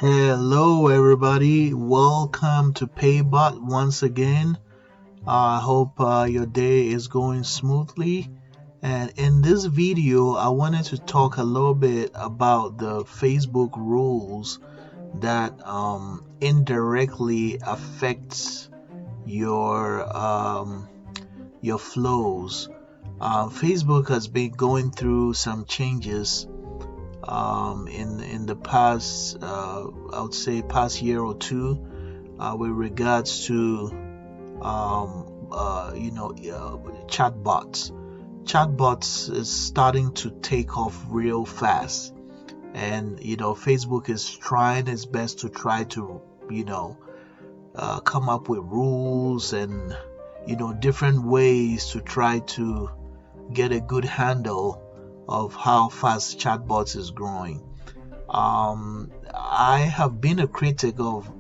Hello everybody, welcome to PayBot once again. I hope your day is going smoothly, and in this video I wanted to talk a little bit about the Facebook rules that indirectly affects your flows. Facebook has been going through some changes in the past, I would say past year or two, with regards to chatbots. Chatbots is starting to take off real fast, and Facebook is trying its best to try to come up with rules and different ways to try to get a good handle of how fast chatbots is growing. I have been a critic of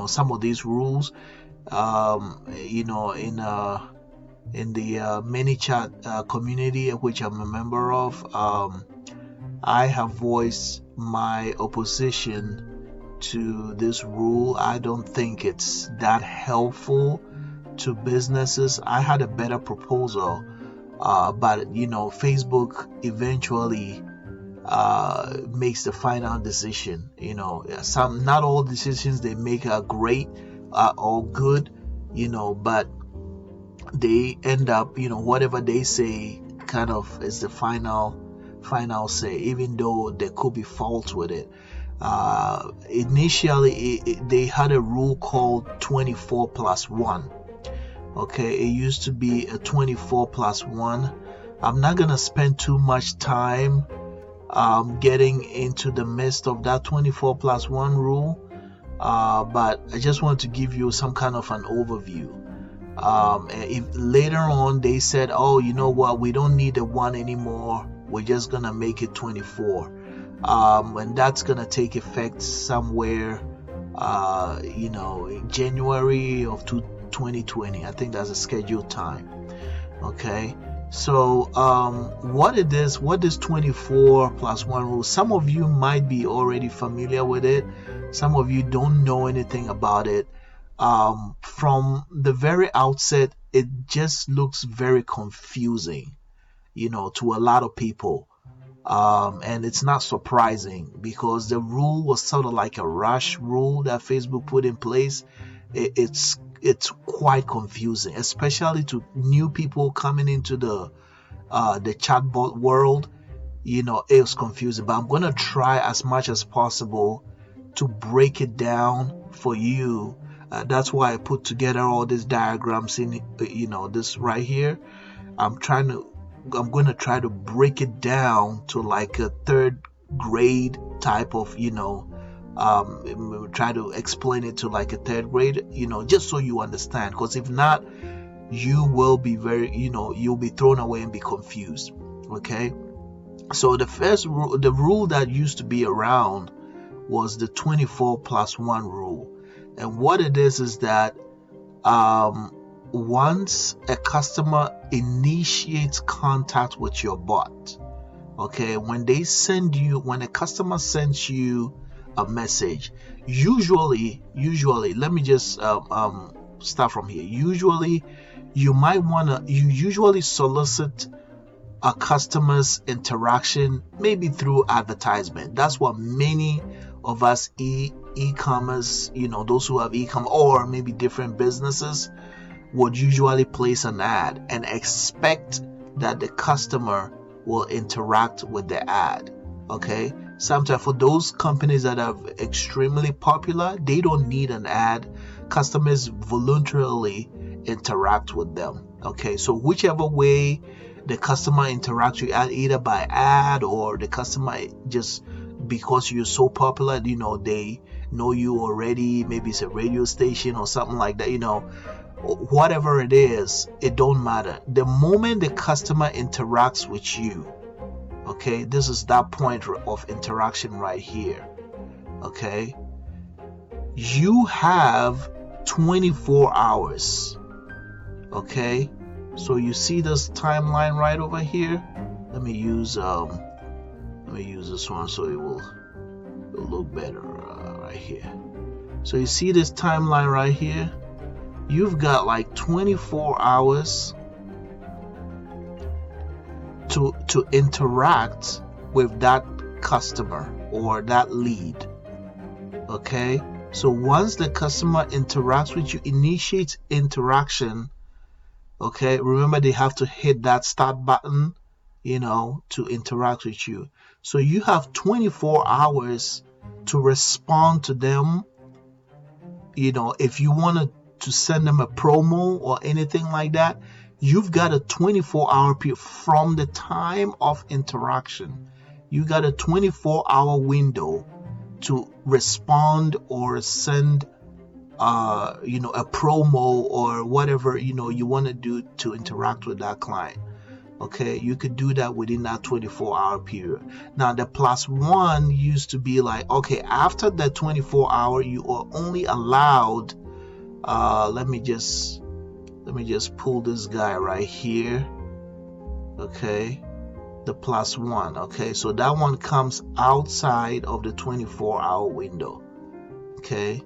some of these rules. In the Manychat community, which I'm a member of, I have voiced my opposition to this rule. I don't think it's that helpful to businesses. I had a better proposal, but Facebook eventually makes the final decision. Not all decisions they make are great or good, but they end up, whatever they say kind of is the final say, even though there could be faults with it. Initially they had a rule called 24+1. Okay, it used to be a 24+1. I'm not gonna spend too much time getting into the midst of that 24+1 rule, but I just want to give you some kind of an overview. If later on they said, oh, you know what, we don't need a 1 anymore, we're just gonna make it 24, and that's gonna take effect somewhere in January of 2020. I think that's a scheduled time. Okay, so what this 24+1 rule, some of you might be already familiar with it, some of you don't know anything about it. From the very outset, it just looks very confusing to a lot of people, and it's not surprising because the rule was sort of like a rush rule that Facebook put in place. It's quite confusing, especially to new people coming into the chatbot world. It was confusing, but I'm going to try as much as possible to break it down for you. That's why I put together all these diagrams in this right here. I'm going to try to break it down to like a third grade type of try to explain it to like a third grade, just so you understand, because if not, you will be you'll be thrown away and be confused. Okay, so the first rule, the rule that used to be around, was the 24+1 rule. And what it is that once a customer initiates contact with your bot, okay, when a customer sends you a message, usually let me just start from here. Usually you usually solicit a customer's interaction maybe through advertisement. That's what many of us e-commerce, those who have e-commerce or maybe different businesses, would usually place an ad and expect that the customer will interact with the ad. Okay, sometimes for those companies that are extremely popular, they don't need an ad. Customers voluntarily interact with them. Okay, so whichever way the customer interacts with ad, either by ad or the customer just because you're so popular, they know you already, maybe it's a radio station or something like that, whatever it is, it don't matter. The moment the customer interacts with you, okay, this is that point of interaction right here. Okay, you have 24 hours. Okay, so you see this timeline right over here. Let me use this one so it will look better right right here. So you see this timeline right here? You've got like 24 hours to interact with that customer or that lead. Okay, so once the customer interacts with you, initiates interaction, okay, remember they have to hit that start button, to interact with you. So you have 24 hours to respond to them. If you wanted to send them a promo or anything like that, you've got a 24-hour period from the time of interaction. You got a 24-hour window to respond or send a promo or whatever you want to do to interact with that client. Okay, you could do that within that 24-hour period. Now the +1 used to be like, okay, after that 24-hour you are only allowed, let me just pull this guy right here. Okay, the +1. Okay, so that one comes outside of the 24-hour window. Okay,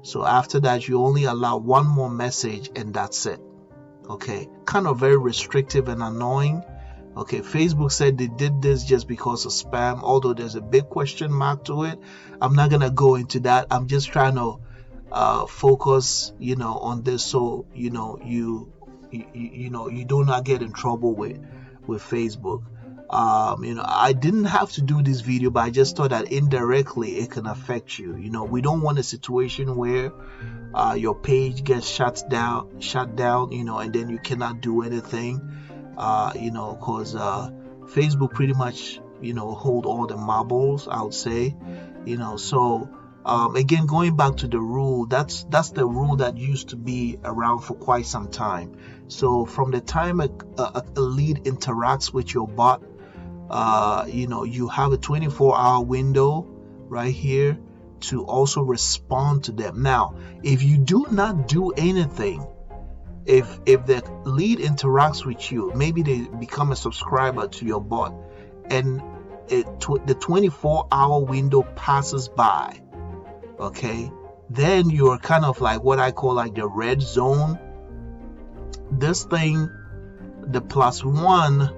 so after that you only allow one more message and that's it. Okay, kind of very restrictive and annoying. Okay, Facebook said they did this just because of spam, although there's a big question mark to it. I'm not gonna go into that. I'm just trying to focus on this, so you do not get in trouble with Facebook. I didn't have to do this video, but I just thought that indirectly it can affect you. We don't want a situation where your page gets shut down, and then you cannot do anything, because Facebook pretty much, hold all the marbles, I would say, so again, going back to the rule, that's the rule that used to be around for quite some time. So from the time a lead interacts with your bot, you have a 24-hour window right here to also respond to them. Now, if you do not do anything, if the lead interacts with you, maybe they become a subscriber to your bot, and the 24-hour window passes by, okay, then you're kind of like what I call like the red zone. This thing, the +1,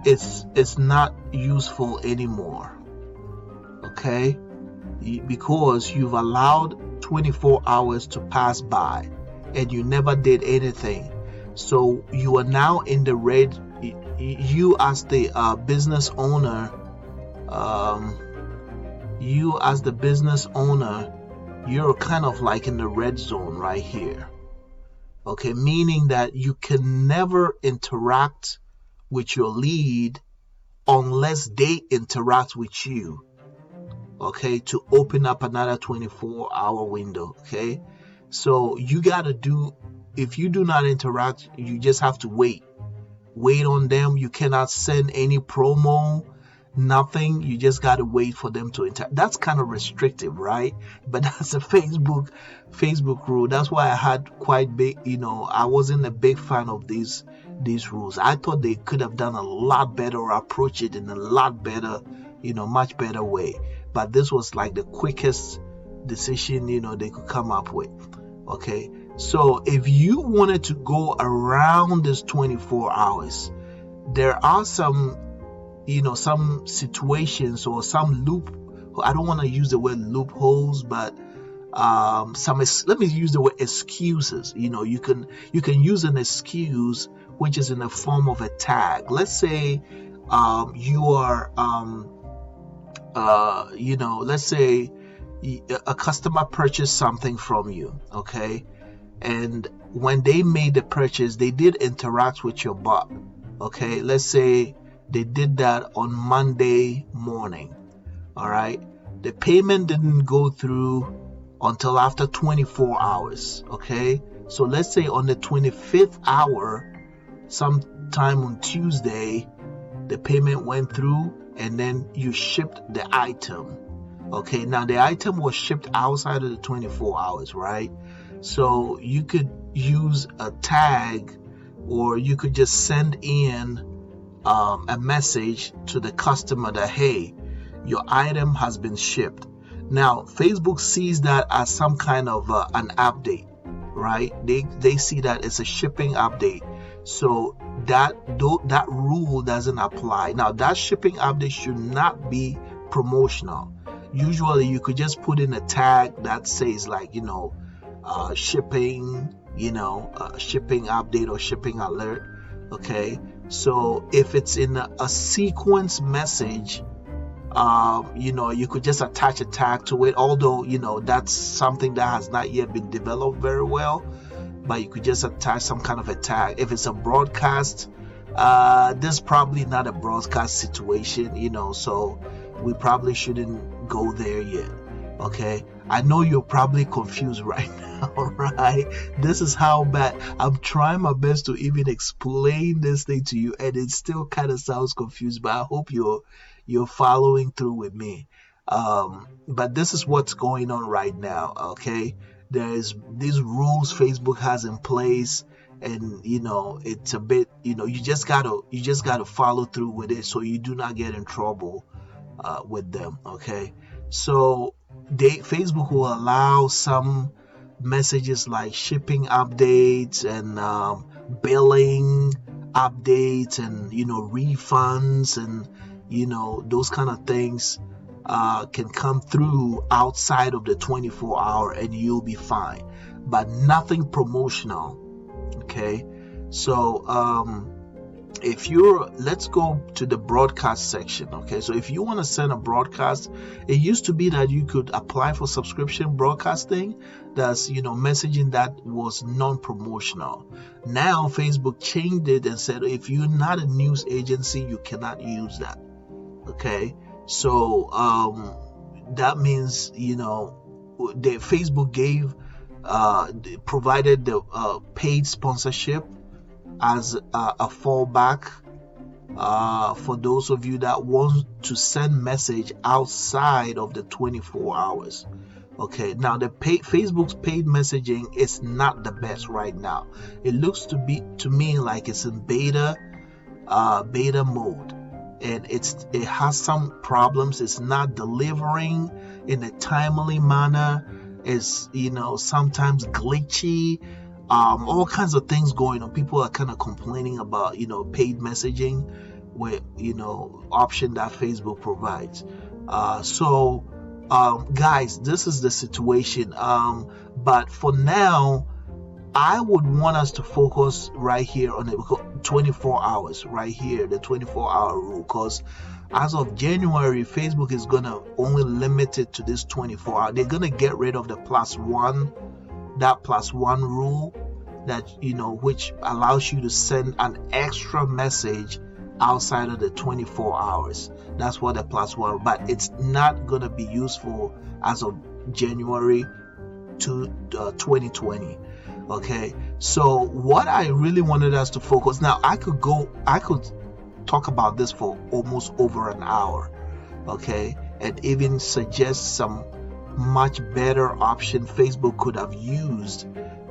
it's not useful anymore. Okay, because you've allowed 24 hours to pass by and you never did anything. So you are now in the red. You as the business owner, you're kind of like in the red zone right here. Okay, meaning that you can never interact with your lead unless they interact with you, okay, to open up another 24-hour window. Okay, so you gotta if you do not interact, you just have to wait on them. You cannot send any promo, nothing. You just gotta wait for them to interact. That's kind of restrictive, right? But that's a Facebook rule. That's why I had quite big, I wasn't a big fan of these rules. I thought they could have done a lot better or approach it in a lot better, much better way. But this was like the quickest decision, they could come up with. Okay, so if you wanted to go around this 24 hours, there are some situations or some I don't want to use the word loopholes, but let me use the word excuses. You can use an excuse which is in the form of a tag. Let's say you are let's say a customer purchased something from you, okay, and when they made the purchase, they did interact with your bot. Okay, let's say they did that on Monday morning. All right, the payment didn't go through until after 24 hours. Okay, so let's say on the 25th hour, sometime on Tuesday, the payment went through and then you shipped the item. Okay, now the item was shipped outside of the 24 hours, right? So you could use a tag, or you could just send in a message to the customer that, hey, your item has been shipped. Now Facebook sees that as some kind of an update, right? They see that it's a shipping update, so that rule doesn't apply. Now that shipping update should not be promotional. Usually you could just put in a tag that says like, shipping, shipping update or shipping alert. Okay, so if it's in a sequence message, you could just attach a tag to it, although that's something that has not yet been developed very well, but you could just attach some kind of a tag. If it's a broadcast, this is probably not a broadcast situation, so we probably shouldn't go there yet. Okay, I know you're probably confused right now, right? This is how bad. I'm trying my best to even explain this thing to you, and it still kind of sounds confused, but I hope you're following through with me. But this is what's going on right now. Okay, there's these rules Facebook has in place, and it's a bit, you just gotta follow through with it so you do not get in trouble with them. Okay, so Facebook will allow some messages like shipping updates and billing updates and refunds and those kind of things can come through outside of the 24-hour and you'll be fine, but nothing promotional. Okay, so let's go to the broadcast section. Okay, so if you want to send a broadcast, it used to be that you could apply for subscription broadcasting. That's messaging that was non-promotional. Now Facebook changed it and said if you're not a news agency, you cannot use that. Okay, so that means the Facebook provided the paid sponsorship as a fallback for those of you that want to send message outside of the 24 hours. Okay, now Facebook's paid messaging is not the best right now. It looks to me like it's in beta mode, and it has some problems. It's not delivering in a timely manner. It's sometimes glitchy. All kinds of things going on. People are kind of complaining about paid messaging with option that Facebook provides. So guys, this is the situation. But for now, I would want us to focus right here on the 24 hours right here, the 24-hour rule, because as of January, Facebook is gonna only limit it to this 24 hour. They're gonna get rid of the +1 rule that which allows you to send an extra message outside of the 24 hours. That's what the +1, but it's not going to be useful as of January 2020. Okay, so what I really wanted us to focus, now I could talk about this for almost over an hour, okay, and even suggest some much better option Facebook could have used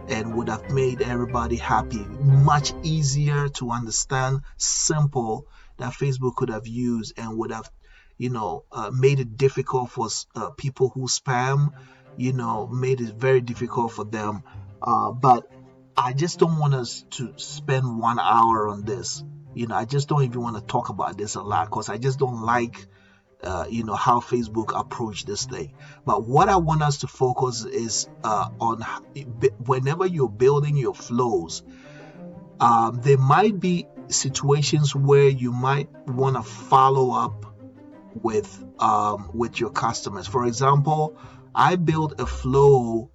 and would have made everybody happy, much easier to understand, simple, that Facebook could have used and would have made it difficult for people who spam, made it very difficult for them. But I just don't want us to spend 1 hour on this. I just don't even want to talk about this a lot because I just don't like how Facebook approached this thing. But what I want us to focus is on whenever you're building your flows, there might be situations where you might want to follow up with your customers. For example, I built a flow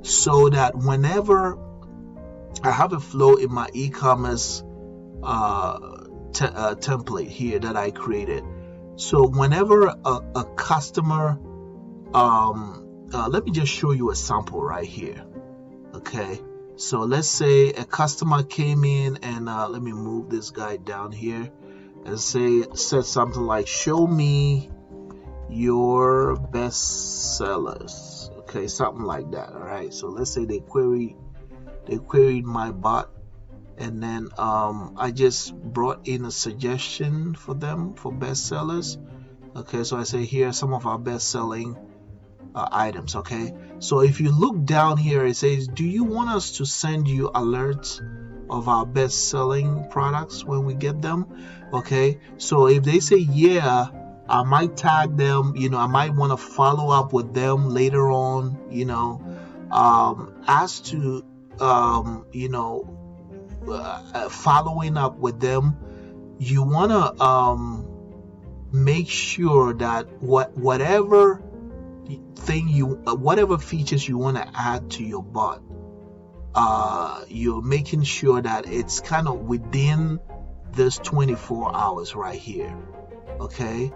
so that whenever I have a flow in my e-commerce template here that I created. So whenever a customer, let me just show you a sample right here. Okay, so let's say a customer came in and let me move this guy down here and said something like, show me your best sellers. Okay, something like that. All right, so let's say they queried my bot, and then I just brought in a suggestion for them for best sellers. Okay, so I say here are some of our best selling items. Okay, so if you look down here, it says, do you want us to send you alerts of our best selling products when we get them? Okay, so if they say yeah, I might tag them, I might want to follow up with them later on, as to following up with them, you want to make sure that whatever features you want to add to your bot, you're making sure that it's kind of within this 24 hours right here. Okay,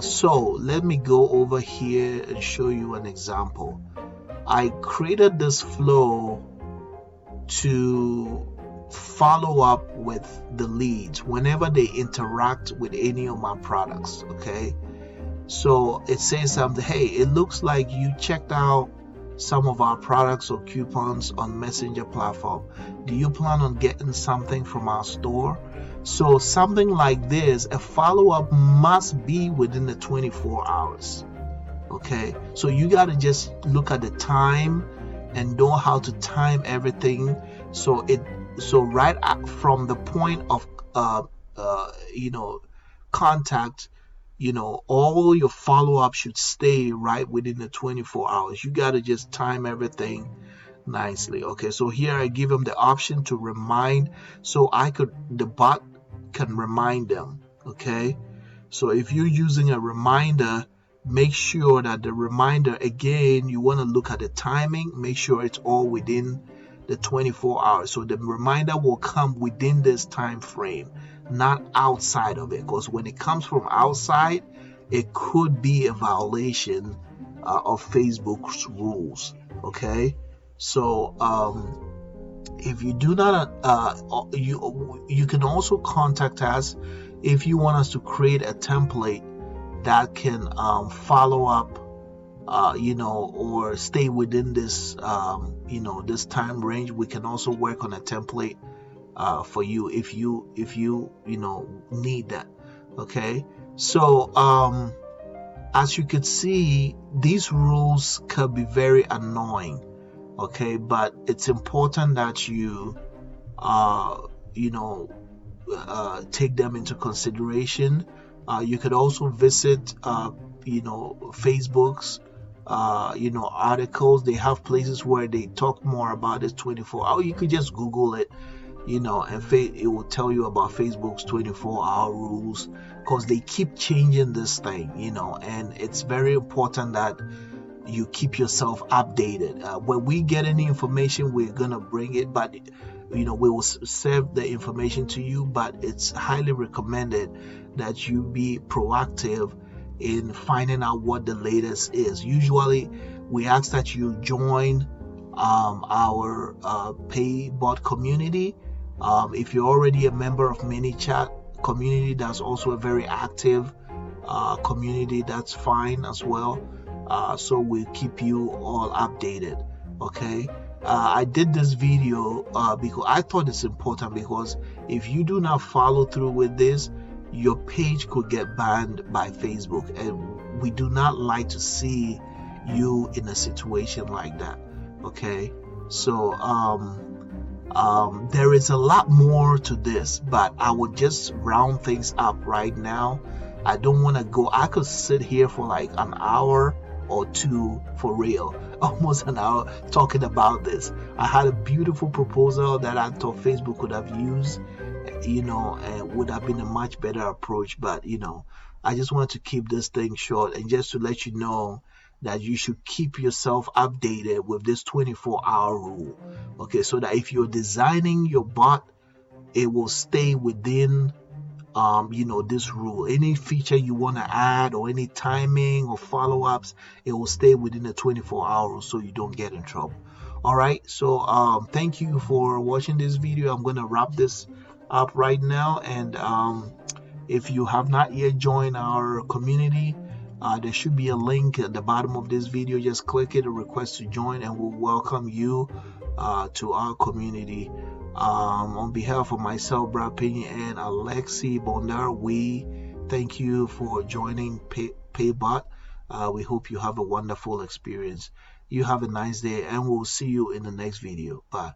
so let me go over here and show you an example. I created this flow to follow up with the leads whenever they interact with any of my products. Okay, so it says something, hey, it looks like you checked out some of our products or coupons on Messenger platform. Do you plan on getting something from our store? So something like this, a follow-up must be within the 24 hours. Okay, so you got to just look at the time and know how to time everything, so right from the point of contact, all your follow-up should stay right within the 24 hours. You got to just time everything nicely. Okay, so here I give them the option to remind, so the bot can remind them. Okay, so if you're using a reminder, make sure that the reminder, again, you want to look at the timing, make sure it's all within the 24 hours. So the reminder will come within this time frame, not outside of it, because when it comes from outside, it could be a violation of Facebook's rules. Okay, so if you do not you can also contact us if you want us to create a template that can follow up or stay within this this time range. We can also work on a template for you if you need that. Okay, so as you can see, these rules can be very annoying. Okay, but it's important that you take them into consideration. You could also visit Facebook's articles. They have places where they talk more about this 24 hour. You could just Google it, and it will tell you about Facebook's 24-hour rules, because they keep changing this thing, and it's very important that you keep yourself updated. When we get any information, we're gonna bring it, but we will serve the information to you, but it's highly recommended that you be proactive in finding out what the latest is. Usually we ask that you join our PayBot community. If you're already a member of Manychat community, that's also a very active community, that's fine as well. So we'll keep you all updated. Okay, I did this video because I thought it's important, because if you do not follow through with this, your page could get banned by Facebook, and we do not like to see you in a situation like that. Okay, so there is a lot more to this, but I would just round things up right now. I don't want to go. I could sit here for like an hour or two, for real, almost an hour, talking about this. I had a beautiful proposal that I thought Facebook could have used, and would have been a much better approach, but I just wanted to keep this thing short, and just to let you know that you should keep yourself updated with this 24-hour rule. Okay, so that if you're designing your bot, it will stay within this rule. Any feature you want to add, or any timing or follow-ups, it will stay within the 24 hours, so you don't get in trouble. All right, so thank you for watching this video. I'm going to wrap this up right now, and if you have not yet joined our community, there should be a link at the bottom of this video. Just click it, a request to join, and we'll welcome you to our community. On behalf of myself, Brad Payne, and Alexi Bondar, we thank you for joining PayBot. We hope you have a wonderful experience. You have a nice day, and we'll see you in the next video. Bye.